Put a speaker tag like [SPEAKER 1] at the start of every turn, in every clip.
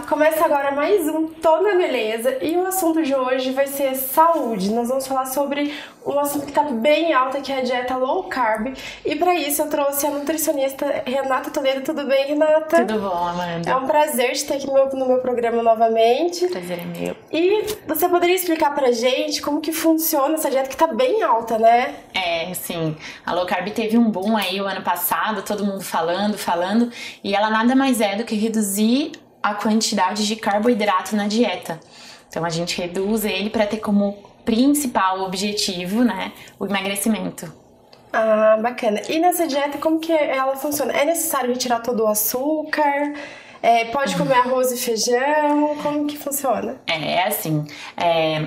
[SPEAKER 1] Começa agora mais um Tô na Beleza e o assunto de hoje vai ser saúde. Nós vamos falar sobre um assunto que tá bem alto, que é a dieta low carb. E para isso eu trouxe a nutricionista Renata Toledo. Tudo bem, Renata?
[SPEAKER 2] Tudo bom, Amanda?
[SPEAKER 1] É um prazer te ter aqui no meu programa novamente.
[SPEAKER 2] Prazer é meu.
[SPEAKER 1] E você poderia explicar pra gente como que funciona essa dieta que tá bem alta, né?
[SPEAKER 2] Sim. A low carb teve um boom aí o ano passado, todo mundo falando, e ela nada mais é do que reduzir a quantidade de carboidrato na dieta. Então a gente reduz ele para ter como principal objetivo, né, o emagrecimento.
[SPEAKER 1] Ah, bacana. E nessa dieta, como que ela funciona? É necessário retirar todo o açúcar? Pode comer arroz e feijão? Como que funciona?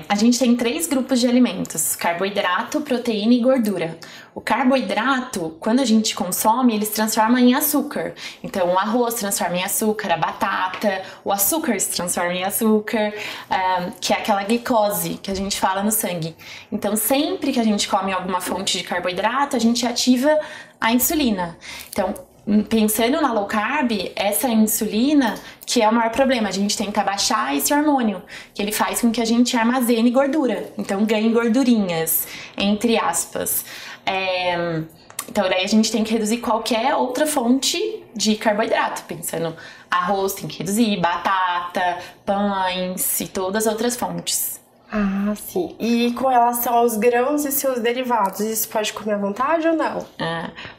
[SPEAKER 2] A gente tem 3 grupos de alimentos: carboidrato, proteína e gordura. O carboidrato, quando a gente consome, ele se transforma em açúcar. Então, o arroz se transforma em açúcar, a batata, o açúcar se transforma em açúcar, que é aquela glicose que a gente fala no sangue. Então, sempre que a gente come alguma fonte de carboidrato, a gente ativa a insulina. Então, pensando na low carb, essa insulina que é o maior problema, a gente tenta baixar esse hormônio, que ele faz com que a gente armazene gordura, então ganhe gordurinhas, entre aspas. Então daí a gente tem que reduzir qualquer outra fonte de carboidrato, pensando arroz tem que reduzir, batata, pães e todas as outras fontes.
[SPEAKER 1] Ah, sim. E com relação aos grãos e seus derivados, isso pode comer à vontade ou não?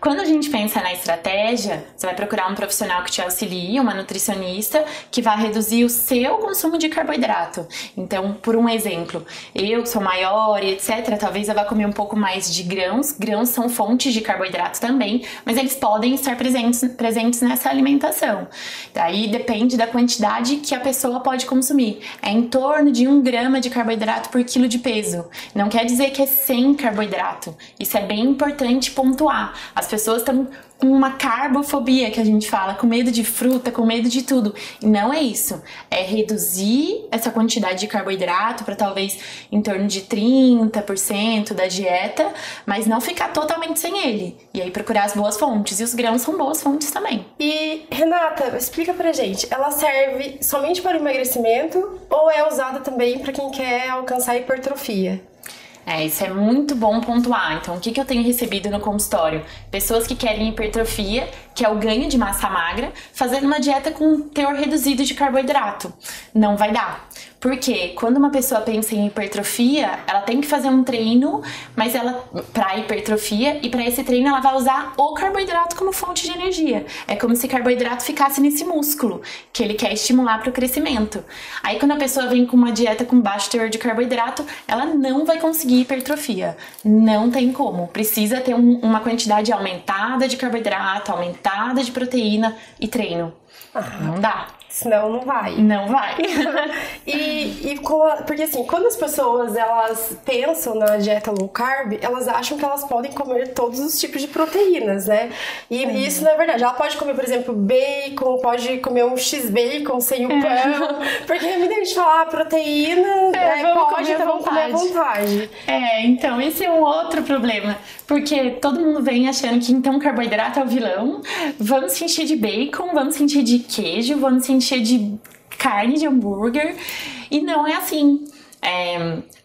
[SPEAKER 2] Quando a gente pensa na estratégia, você vai procurar um profissional que te auxilie, uma nutricionista, que vai reduzir o seu consumo de carboidrato. Então, por um exemplo, eu que sou maior e etc., talvez eu vá comer um pouco mais de grãos. Grãos são fontes de carboidrato também, mas eles podem estar presentes nessa alimentação. Daí depende da quantidade que a pessoa pode consumir. É em torno de 1 grama de carboidrato por quilo de peso. Não quer dizer que é sem carboidrato. Isso é bem importante pontuar. As pessoas estão com uma carbofobia, que a gente fala, com medo de fruta, com medo de tudo. E não é isso. É reduzir essa quantidade de carboidrato para talvez em torno de 30% da dieta, mas não ficar totalmente sem ele. E aí procurar as boas fontes. E os grãos são boas fontes também.
[SPEAKER 1] E, Renata, explica pra gente, ela serve somente para o emagrecimento ou é usada também para quem quer alcançar a hipertrofia?
[SPEAKER 2] Isso é muito bom pontuar. Então, o que eu tenho recebido no consultório? Pessoas que querem hipertrofia, que é o ganho de massa magra, fazendo uma dieta com um teor reduzido de carboidrato. Não vai dar. Porque quando uma pessoa pensa em hipertrofia, ela tem que fazer um treino, mas ela para hipertrofia, e para esse treino ela vai usar o carboidrato como fonte de energia. É como se carboidrato ficasse nesse músculo que ele quer estimular para o crescimento. Aí quando a pessoa vem com uma dieta com baixo teor de carboidrato, ela não vai conseguir hipertrofia. Não tem como. Precisa ter uma quantidade aumentada de carboidrato, aumentada de proteína e treino. Não dá.
[SPEAKER 1] Senão não vai.
[SPEAKER 2] Não vai.
[SPEAKER 1] Porque assim, quando as pessoas elas pensam na dieta low carb, elas acham que elas podem comer todos os tipos de proteínas, né? E isso não é verdade. Ela pode comer, por exemplo, bacon, pode comer um X-bacon sem o pão. Porque muita gente fala, proteína, pode, então vamos comer à vontade.
[SPEAKER 2] Então esse é um outro problema. Porque todo mundo vem achando que então carboidrato é o vilão. Vamos se encher de bacon, vamos se encher de queijo, vamos se encher de carne de hambúrguer. E não é assim.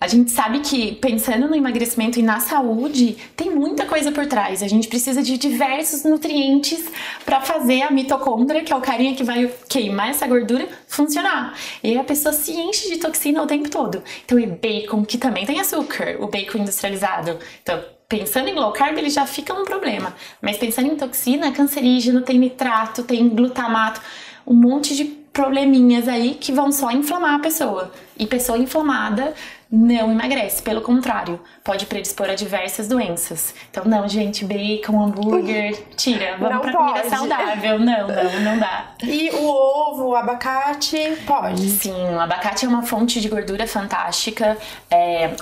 [SPEAKER 2] A gente sabe que pensando no emagrecimento e na saúde, tem muita coisa por trás. A gente precisa de diversos nutrientes para fazer a mitocôndria, que é o carinha que vai queimar essa gordura, funcionar. E aí a pessoa se enche de toxina o tempo todo. Então é bacon, que também tem açúcar, o bacon industrializado. Então, pensando em low carb, ele já fica um problema. Mas pensando em toxina, cancerígeno, tem nitrato, tem glutamato, um monte de probleminhas aí que vão só inflamar a pessoa. E pessoa inflamada não emagrece, pelo contrário, pode predispor a diversas doenças. Então não, gente, bacon, hambúrguer, tira, vamos pra comida saudável. Não dá.
[SPEAKER 1] E o ovo, o abacate, pode?
[SPEAKER 2] Sim, o abacate é uma fonte de gordura fantástica.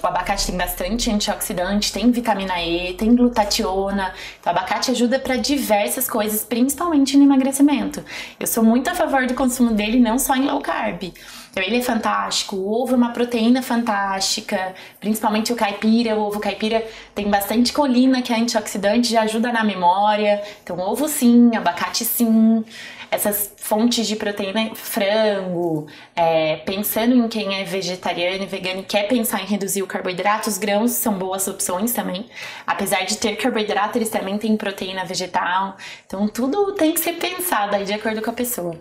[SPEAKER 2] O abacate tem bastante antioxidante, tem vitamina E, tem glutationa. Então, o abacate ajuda para diversas coisas, principalmente no emagrecimento. Eu sou muito a favor do consumo dele, não só em low carb. Então ele é fantástico, o ovo é uma proteína fantástica, elástica, principalmente o caipira. O ovo caipira tem bastante colina, que é antioxidante, já ajuda na memória. Então, ovo sim, abacate sim. Essas fontes de proteína, frango, pensando em quem é vegetariano e vegano e quer pensar em reduzir o carboidrato, os grãos são boas opções também. Apesar de ter carboidrato, eles também têm proteína vegetal. Então, tudo tem que ser pensado aí de acordo com a pessoa.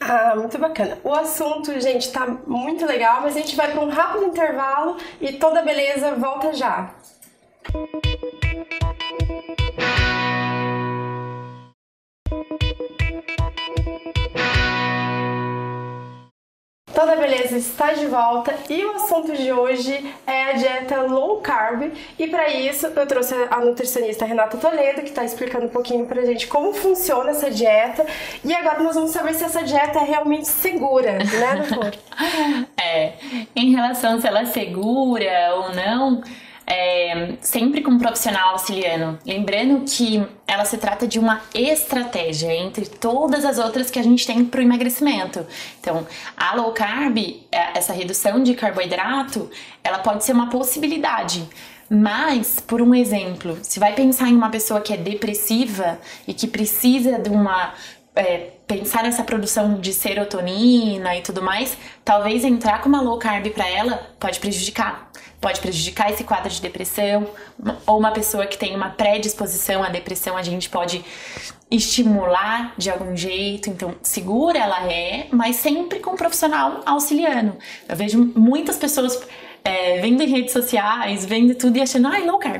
[SPEAKER 1] Ah, muito bacana. O assunto, gente, tá muito legal, mas a gente vai para um rápido intervalo e toda beleza volta já. Toda beleza está de volta e o assunto de hoje é a dieta low carb, e para isso eu trouxe a nutricionista Renata Toledo, que está explicando um pouquinho pra gente como funciona essa dieta, e agora nós vamos saber se essa dieta é realmente segura, né, doutor?
[SPEAKER 2] Em relação a se ela é segura ou não, sempre com um profissional auxiliando. Lembrando que ela se trata de uma estratégia entre todas as outras que a gente tem para o emagrecimento. Então, a low carb, essa redução de carboidrato, ela pode ser uma possibilidade. Mas, por um exemplo, se vai pensar em uma pessoa que é depressiva e que precisa de uma... pensar nessa produção de serotonina e tudo mais, talvez entrar com uma low carb para ela pode prejudicar. Pode prejudicar esse quadro de depressão, ou uma pessoa que tem uma predisposição à depressão, a gente pode estimular de algum jeito. Então, segura ela mas sempre com um profissional auxiliando. Eu vejo muitas pessoas vendo em redes sociais, vendo tudo e achando,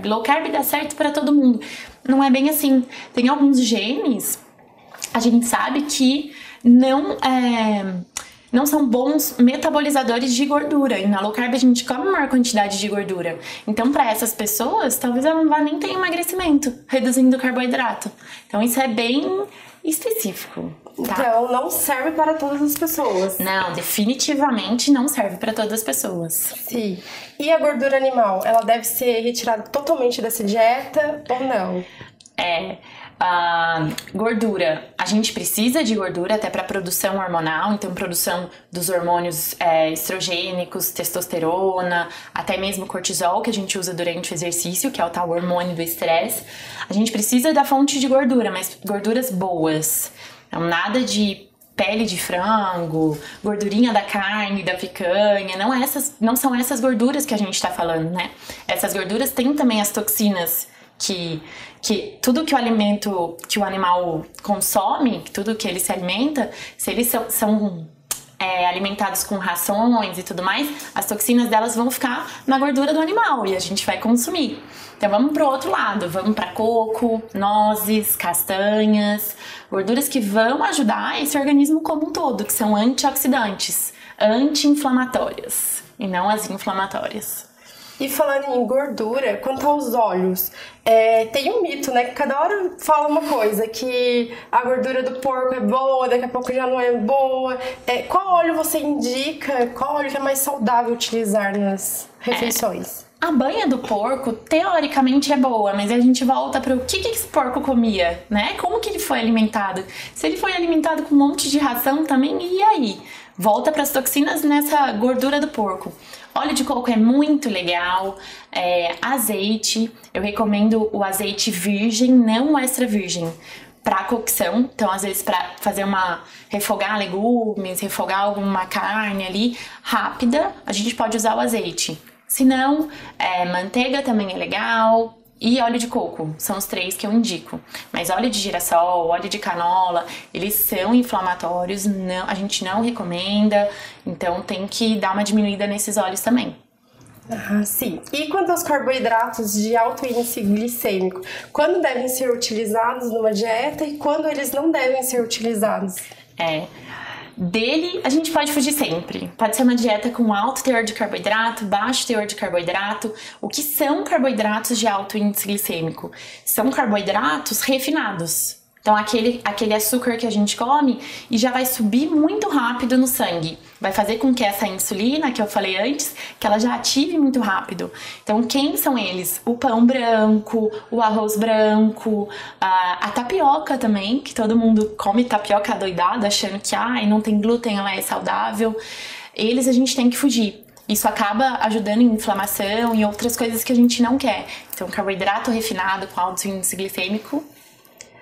[SPEAKER 2] low carb dá certo para todo mundo. Não é bem assim. Tem alguns genes, a gente sabe que não são bons metabolizadores de gordura. E na low carb a gente come uma maior quantidade de gordura. Então, para essas pessoas, talvez ela não vá nem ter emagrecimento, reduzindo o carboidrato. Então, isso é bem específico. Tá?
[SPEAKER 1] Então, não serve para todas as pessoas.
[SPEAKER 2] Não, definitivamente não serve para todas as pessoas.
[SPEAKER 1] Sim. E a gordura animal, ela deve ser retirada totalmente dessa dieta ou não?
[SPEAKER 2] A gordura, a gente precisa de gordura até para produção hormonal, então produção dos hormônios estrogênicos, testosterona, até mesmo cortisol que a gente usa durante o exercício, que é o tal hormônio do estresse. A gente precisa da fonte de gordura, mas gorduras boas. Então, nada de pele de frango, gordurinha da carne, da picanha, não são essas gorduras que a gente está falando, né? Essas gorduras têm também as toxinas que tudo que o animal consome, tudo que ele se alimenta, se eles são alimentados com rações e tudo mais, as toxinas delas vão ficar na gordura do animal e a gente vai consumir. Então vamos pro outro lado, vamos para coco, nozes, castanhas, gorduras que vão ajudar esse organismo como um todo, que são antioxidantes, anti-inflamatórias e não as inflamatórias.
[SPEAKER 1] E falando em gordura, quanto aos óleos, tem um mito, né? Que cada hora fala uma coisa, que a gordura do porco é boa, daqui a pouco já não é boa. Qual óleo você indica? Qual óleo que é mais saudável utilizar nas refeições?
[SPEAKER 2] A banha do porco, teoricamente, é boa, mas a gente volta para o que esse porco comia, né? Como que ele foi alimentado? Se ele foi alimentado com um monte de ração também, e aí? Volta para as toxinas nessa gordura do porco. Óleo de coco é muito legal, azeite, eu recomendo o azeite virgem, não o extra virgem, para cocção. Então, às vezes, para refogar legumes, refogar alguma carne ali, rápida, a gente pode usar o azeite. Se não, manteiga também é legal. E óleo de coco, são os 3 que eu indico. Mas óleo de girassol, óleo de canola, eles são inflamatórios, a gente não recomenda, então tem que dar uma diminuída nesses óleos também.
[SPEAKER 1] Ah, sim. E quanto aos carboidratos de alto índice glicêmico, quando devem ser utilizados numa dieta e quando eles não devem ser utilizados?
[SPEAKER 2] Dele, a gente pode fugir sempre. Pode ser uma dieta com alto teor de carboidrato, baixo teor de carboidrato. O que são carboidratos de alto índice glicêmico? São carboidratos refinados. Então, aquele açúcar que a gente come e já vai subir muito rápido no sangue. Vai fazer com que essa insulina, que eu falei antes, que ela já ative muito rápido. Então, quem são eles? O pão branco, o arroz branco, a tapioca também, que todo mundo come tapioca adoidado, achando que não tem glúten, ela é saudável. Eles a gente tem que fugir. Isso acaba ajudando em inflamação e outras coisas que a gente não quer. Então, carboidrato refinado com alto índice glicêmico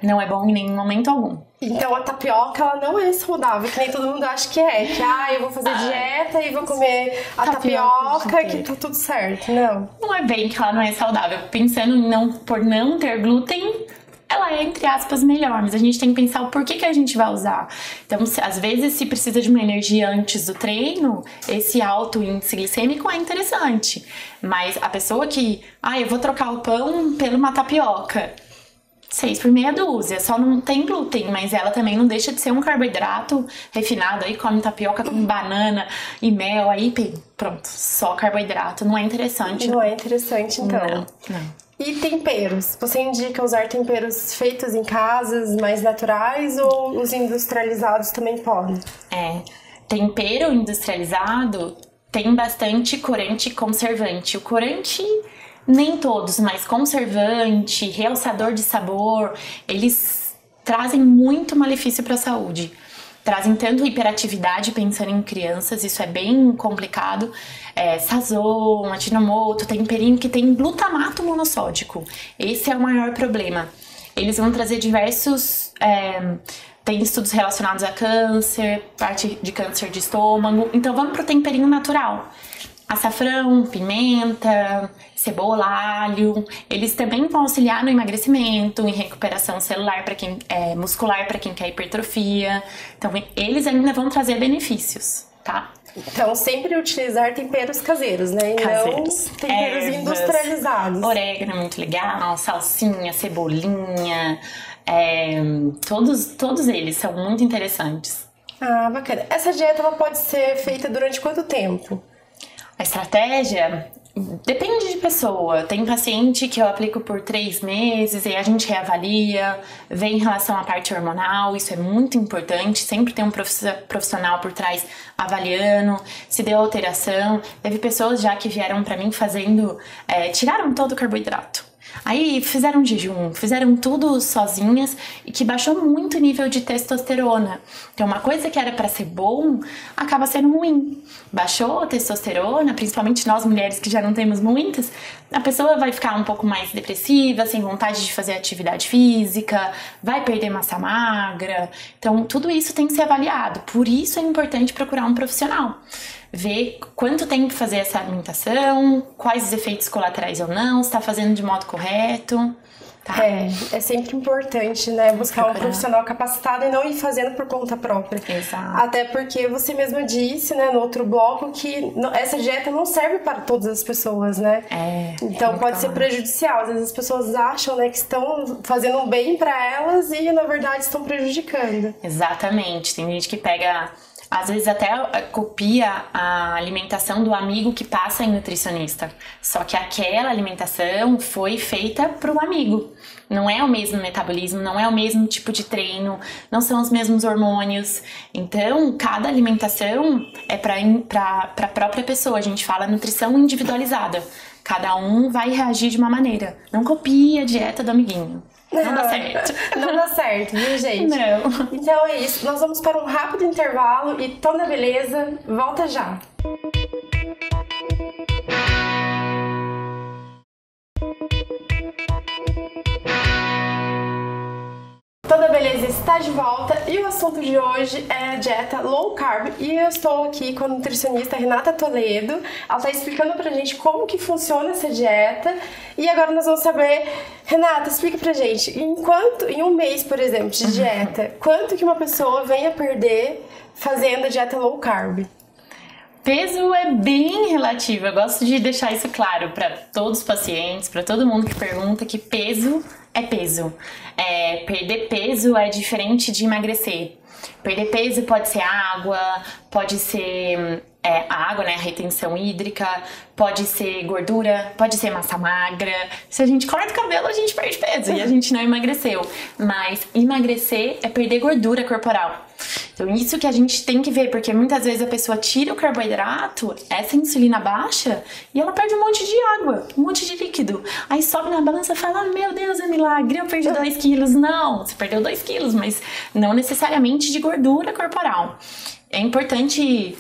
[SPEAKER 2] não é bom em nenhum momento algum.
[SPEAKER 1] Então a tapioca, ela não é saudável, que nem todo mundo acha que é. Que, eu vou fazer dieta e vou comer a tapioca que tá tudo certo. Não.
[SPEAKER 2] Não é bem que ela não é saudável. Pensando em por não ter glúten, ela é, entre aspas, melhor. Mas a gente tem que pensar o porquê que a gente vai usar. Então, às vezes, se precisa de uma energia antes do treino, esse alto índice glicêmico é interessante. Mas a pessoa que, eu vou trocar o pão por uma tapioca, 6 por meia dúzia, só não tem glúten, mas ela também não deixa de ser um carboidrato refinado, aí come tapioca com banana e mel, aí pronto, só carboidrato, não é interessante.
[SPEAKER 1] Não é interessante, então.
[SPEAKER 2] Não.
[SPEAKER 1] E temperos? Você indica usar temperos feitos em casas, mais naturais, ou os industrializados também podem?
[SPEAKER 2] Tempero industrializado tem bastante corante e conservante. O corante, nem todos, mas conservante, realçador de sabor, eles trazem muito malefício para a saúde. Trazem tanto hiperatividade, pensando em crianças, isso é bem complicado. Sazon, Ajinomoto, temperinho que tem glutamato monossódico. Esse é o maior problema. Eles vão trazer diversos... tem estudos relacionados a câncer, parte de câncer de estômago. Então vamos pro temperinho natural. Açafrão, pimenta, cebola, alho, eles também vão auxiliar no emagrecimento, em recuperação celular para quem muscular, para quem quer hipertrofia. Então, eles ainda vão trazer benefícios, tá?
[SPEAKER 1] Então, sempre utilizar temperos caseiros, né? E
[SPEAKER 2] caseiros.
[SPEAKER 1] Não temperos industrializados.
[SPEAKER 2] Orégano é muito legal, salsinha, cebolinha, todos eles são muito interessantes.
[SPEAKER 1] Bacana. Essa dieta ela pode ser feita durante quanto tempo?
[SPEAKER 2] A estratégia depende de pessoa. Tem paciente que eu aplico por 3 meses e a gente reavalia, vê em relação à parte hormonal, isso é muito importante, sempre tem um profissional por trás avaliando, se deu alteração. Teve pessoas já que vieram pra mim fazendo, tiraram todo o carboidrato. Aí fizeram jejum, fizeram tudo sozinhas e que baixou muito o nível de testosterona. Então uma coisa que era pra ser bom, acaba sendo ruim. Baixou a testosterona, principalmente nós mulheres que já não temos muitas, a pessoa vai ficar um pouco mais depressiva, sem vontade de fazer atividade física, vai perder massa magra. Então tudo isso tem que ser avaliado. Por isso é importante procurar um profissional. Ver quanto tem que fazer essa alimentação, quais os efeitos colaterais ou não, se está fazendo de modo correto. Tá?
[SPEAKER 1] É sempre importante, né? Buscar um profissional capacitado e não ir fazendo por conta própria.
[SPEAKER 2] Exato.
[SPEAKER 1] Até porque você mesma disse, né, no outro bloco, que essa dieta não serve para todas as pessoas, né? Então pode ser prejudicial. Às vezes as pessoas acham, né, que estão fazendo um bem para elas e na verdade estão prejudicando.
[SPEAKER 2] Exatamente. Tem gente que pega... Às vezes até copia a alimentação do amigo que passa em nutricionista. Só que aquela alimentação foi feita para o amigo. Não é o mesmo metabolismo, não é o mesmo tipo de treino, não são os mesmos hormônios. Então, cada alimentação é para a própria pessoa. A gente fala nutrição individualizada. Cada um vai reagir de uma maneira. Não copie a dieta do amiguinho. Não dá certo.
[SPEAKER 1] Não dá certo, viu, gente?
[SPEAKER 2] Não.
[SPEAKER 1] Então é isso. Nós vamos para um rápido intervalo e toda beleza volta já. Toda Beleza está de volta e o assunto de hoje é a dieta low carb e eu estou aqui com a nutricionista Renata Toledo. Ela está explicando pra gente como que funciona essa dieta e agora nós vamos saber, Renata, explica pra gente, em um mês, por exemplo, de dieta, quanto que uma pessoa vem a perder fazendo a dieta low carb?
[SPEAKER 2] Peso é bem relativo, eu gosto de deixar isso claro para todos os pacientes, para todo mundo que pergunta que peso é peso. Perder peso é diferente de emagrecer. Perder peso pode ser água, pode ser água, né, retenção hídrica, pode ser gordura, pode ser massa magra. Se a gente corta o cabelo, a gente perde peso e a gente não emagreceu. Mas emagrecer é perder gordura corporal. Então isso que a gente tem que ver, porque muitas vezes a pessoa tira o carboidrato, essa insulina baixa, e ela perde um monte de água, um monte de líquido. Aí sobe na balança e fala, meu Deus, é milagre, eu perdi 2 quilos. Não, você perdeu 2 quilos, mas não necessariamente de gordura corporal. É importante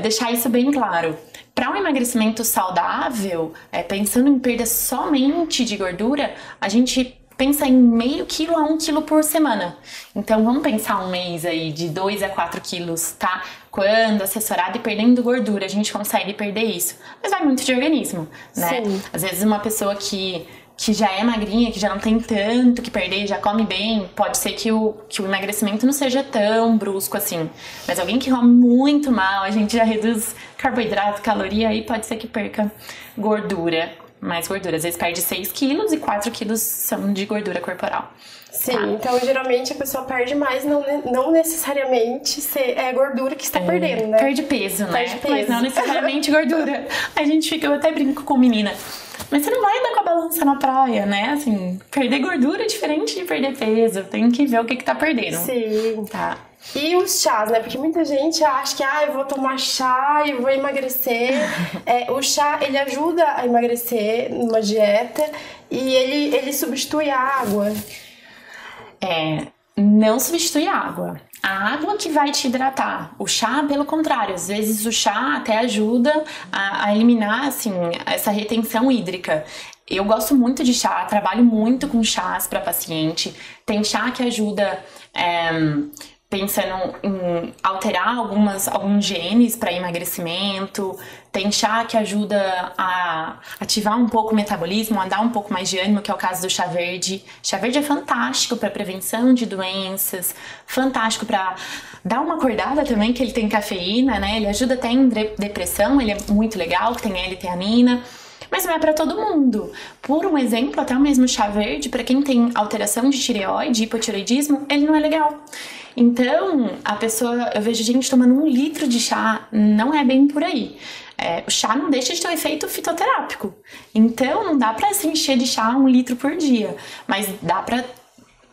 [SPEAKER 2] deixar isso bem claro. para um emagrecimento saudável, pensando em perda somente de gordura, a gente pensa em meio quilo a 1 quilo por semana. Então vamos pensar um mês aí de 2 a 4 quilos, tá? Quando assessorado e perdendo gordura, a gente consegue perder isso. Mas vai muito de organismo, né?
[SPEAKER 1] Sim.
[SPEAKER 2] Às vezes uma pessoa que já é magrinha, que já não tem tanto que perder, já come bem, pode ser que o emagrecimento não seja tão brusco assim. Mas alguém que come muito mal, a gente já reduz carboidrato, caloria, aí pode ser que perca gordura. Mais gordura, às vezes perde 6 quilos e 4 quilos são de gordura corporal.
[SPEAKER 1] Sim,
[SPEAKER 2] Tá?
[SPEAKER 1] então geralmente a pessoa perde mais, não necessariamente é gordura que está perdendo, né?
[SPEAKER 2] Perde peso, né?
[SPEAKER 1] Perde peso.
[SPEAKER 2] Mas não necessariamente gordura. A gente fica, eu até brinco com menina. Mas você não vai andar com a balança na praia, né? Assim, perder gordura é diferente de perder peso. Tem que ver o que tá perdendo.
[SPEAKER 1] Sim.
[SPEAKER 2] Tá.
[SPEAKER 1] E os chás, né? Porque muita gente acha que eu vou tomar chá e vou emagrecer. O chá, ele ajuda a emagrecer numa dieta e ele substitui a água.
[SPEAKER 2] Não substitui a água. A água que vai te hidratar. O chá, pelo contrário, às vezes o chá até ajuda a eliminar, assim, essa retenção hídrica. Eu gosto muito de chá, trabalho muito com chás para paciente. Tem chá que ajuda pensando em alterar alguns genes para emagrecimento. Tem chá que ajuda a ativar um pouco o metabolismo, a dar um pouco mais de ânimo, que é o caso do chá verde. Chá verde é fantástico para prevenção de doenças, fantástico para dar uma acordada também, que ele tem cafeína, né? Ele ajuda até em depressão, ele é muito legal, tem L-teanina. Mas não é para todo mundo. Por um exemplo, até o mesmo chá verde, para quem tem alteração de tireoide, hipotireoidismo, ele não é legal. Então, eu vejo gente tomando 1 litro de chá, não é bem por aí. O chá não deixa de ter um efeito fitoterápico. Então, não dá pra se encher de chá 1 litro por dia. Mas dá pra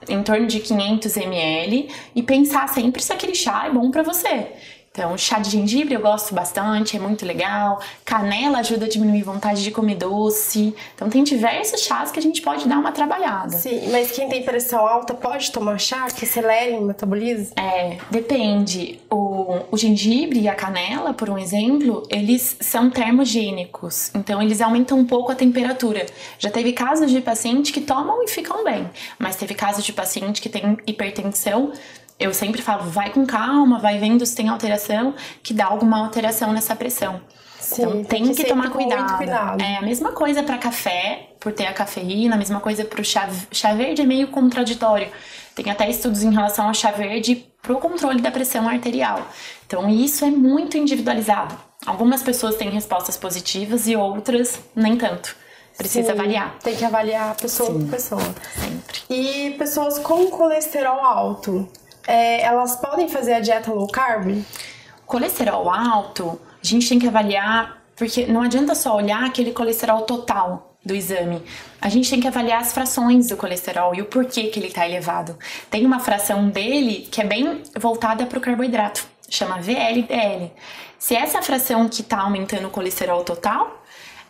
[SPEAKER 2] em torno de 500 ml e pensar sempre se aquele chá é bom pra você. Então, chá de gengibre eu gosto bastante, é muito legal. Canela ajuda a diminuir a vontade de comer doce. Então, tem diversos chás que a gente pode dar uma trabalhada.
[SPEAKER 1] Sim, mas quem tem pressão alta pode tomar chá que acelere o metabolismo?
[SPEAKER 2] Depende. O gengibre e a canela, por um exemplo, eles são termogênicos. Então, eles aumentam um pouco a temperatura. Já teve casos de paciente que tomam e ficam bem. Mas teve casos de paciente que tem hipertensão. Eu sempre falo, vai com calma, vai vendo se tem alteração, que dá alguma alteração nessa pressão.
[SPEAKER 1] Sim,
[SPEAKER 2] então tem que tomar
[SPEAKER 1] cuidado. Muito cuidado.
[SPEAKER 2] A mesma coisa para café, por ter a cafeína, a mesma coisa para o chá verde é meio contraditório. Tem até estudos em relação ao chá verde para o controle da pressão arterial. Então isso é muito individualizado. Algumas pessoas têm respostas positivas e outras nem tanto. Precisa avaliar.
[SPEAKER 1] Tem que avaliar pessoa por pessoa.
[SPEAKER 2] Sempre.
[SPEAKER 1] E pessoas com colesterol alto, elas podem fazer a dieta low carb?
[SPEAKER 2] Colesterol alto, a gente tem que avaliar, porque não adianta só olhar aquele colesterol total do exame. A gente tem que avaliar as frações do colesterol e o porquê que ele está elevado. Tem uma fração dele que é bem voltada para o carboidrato, chama VLDL. Se essa fração que está aumentando o colesterol total,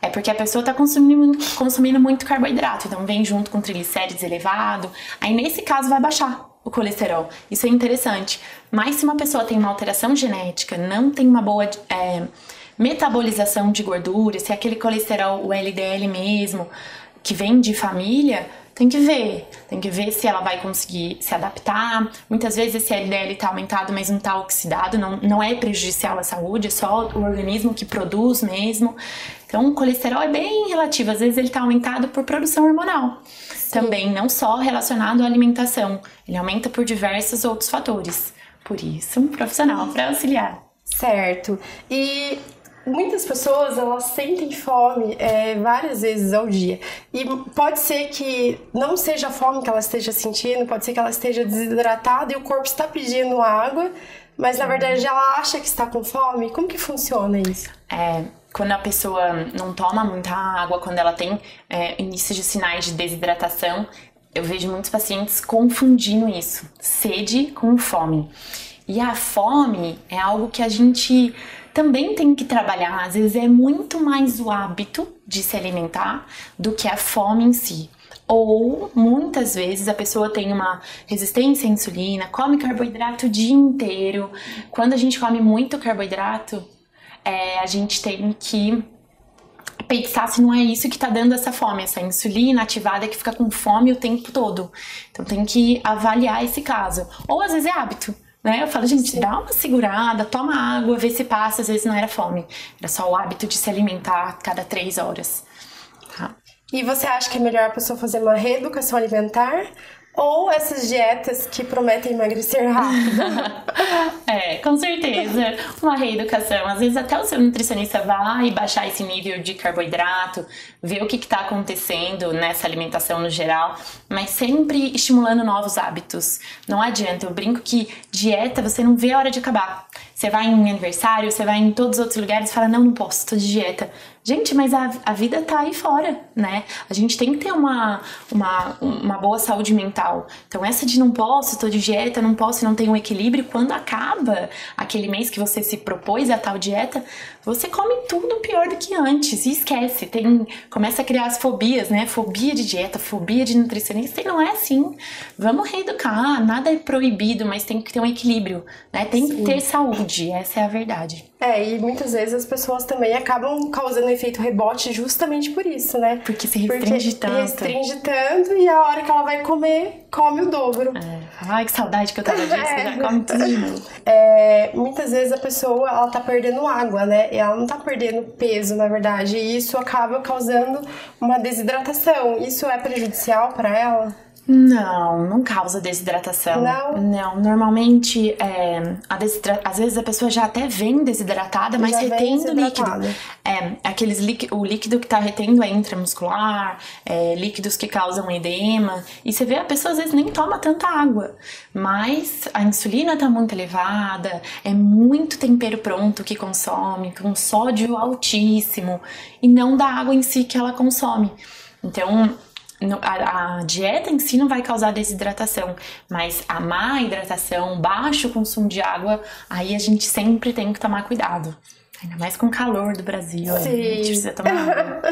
[SPEAKER 2] é porque a pessoa está consumindo muito carboidrato, então vem junto com triglicérides elevado, aí nesse caso vai baixar o colesterol. Isso é interessante. Mas se uma pessoa tem uma alteração genética, não tem uma boa metabolização de gordura, se é aquele colesterol, o LDL mesmo, que vem de família, tem que ver se ela vai conseguir se adaptar. Muitas vezes esse LDL está aumentado, mas não está oxidado, não é prejudicial à saúde, é só o organismo que produz mesmo. Então o colesterol é bem relativo, às vezes ele está aumentado por produção hormonal. Também, não só relacionado à alimentação, ele aumenta por diversos outros fatores. Por isso, um profissional para auxiliar.
[SPEAKER 1] Certo. E muitas pessoas, elas sentem fome várias vezes ao dia. E pode ser que não seja a fome que ela esteja sentindo, pode ser que ela esteja desidratada e o corpo está pedindo água, mas na verdade ela acha que está com fome. Como que funciona isso?
[SPEAKER 2] Quando a pessoa não toma muita água, quando ela tem início de sinais de desidratação, eu vejo muitos pacientes confundindo isso, sede com fome. E a fome é algo que a gente também tem que trabalhar. Às vezes é muito mais o hábito de se alimentar do que a fome em si. Ou, muitas vezes, a pessoa tem uma resistência à insulina, come carboidrato o dia inteiro. Quando a gente come muito carboidrato, a gente tem que pensar se não é isso que tá dando essa fome, essa insulina ativada que fica com fome o tempo todo. Então tem que avaliar esse caso. Ou às vezes é hábito, né? Eu falo, gente, dá uma segurada, toma água, vê se passa. Às vezes não era fome, era só o hábito de se alimentar a cada 3 horas. Tá?
[SPEAKER 1] E você acha que é melhor a pessoa fazer uma reeducação alimentar ou essas dietas que prometem emagrecer rápido?
[SPEAKER 2] Com certeza. Uma reeducação. Às vezes até o seu nutricionista vai baixar esse nível de carboidrato, ver o que está acontecendo nessa alimentação no geral, mas sempre estimulando novos hábitos. Não adianta, eu brinco que dieta você não vê a hora de acabar. Você vai em aniversário, você vai em todos os outros lugares e fala, não posso, tô de dieta. Gente, mas a vida tá aí fora, né? A gente tem que ter uma boa saúde mental. Então essa de não posso, tô de dieta, não posso, não tenho um equilíbrio, quando acaba aquele mês que você se propôs a tal dieta, você come tudo pior do que antes e esquece. Começa a criar as fobias, né? Fobia de dieta, fobia de nutricionista, e não é assim. Vamos reeducar, nada é proibido, mas tem que ter um equilíbrio, né? Tem que ter saúde, essa é a verdade.
[SPEAKER 1] E muitas vezes as pessoas também acabam causando efeito rebote justamente por isso, né?
[SPEAKER 2] Porque se restringe tanto.
[SPEAKER 1] Restringe tanto e a hora que ela vai comer, come o dobro.
[SPEAKER 2] Ai, que saudade que eu tava disso, já come tudo de novo.
[SPEAKER 1] Muitas vezes a pessoa, ela tá perdendo água, né? E ela não tá perdendo peso, na verdade. E isso acaba causando uma desidratação. Isso é prejudicial para ela?
[SPEAKER 2] Não causa desidratação. Não, normalmente às vezes a pessoa já até vem desidratada, mas retendo líquido. O líquido que tá retendo é intramuscular, líquidos que causam edema. E você vê, a pessoa às vezes nem toma tanta água, mas a insulina tá muito elevada, é muito tempero pronto que consome, com sódio altíssimo, e não da água em si que ela consome. Então, a dieta em si não vai causar desidratação, mas a má hidratação, baixo consumo de água, aí a gente sempre tem que tomar cuidado. Ainda mais com o calor do Brasil,
[SPEAKER 1] Sim.
[SPEAKER 2] A gente precisa tomar água.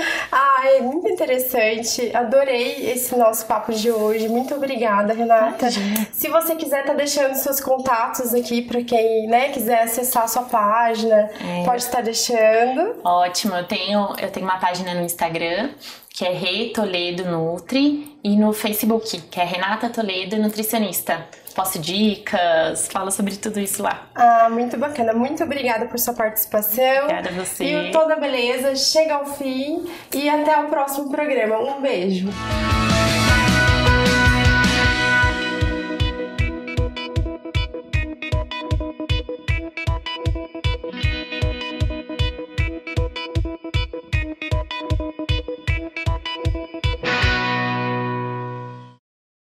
[SPEAKER 1] É muito interessante. Adorei esse nosso papo de hoje. Muito obrigada, Renata. Se você quiser, tá deixando seus contatos aqui para quem, né, quiser acessar a sua página, pode estar deixando.
[SPEAKER 2] Ótimo, eu tenho uma página no Instagram, que é Rê Toledo Nutri, e no Facebook, que é Renata Toledo Nutricionista. Posto dicas, falo sobre tudo isso lá.
[SPEAKER 1] Muito bacana. Muito obrigada por sua participação.
[SPEAKER 2] Obrigada a você.
[SPEAKER 1] E o Toda Beleza chega ao fim e até o próximo programa. Um beijo.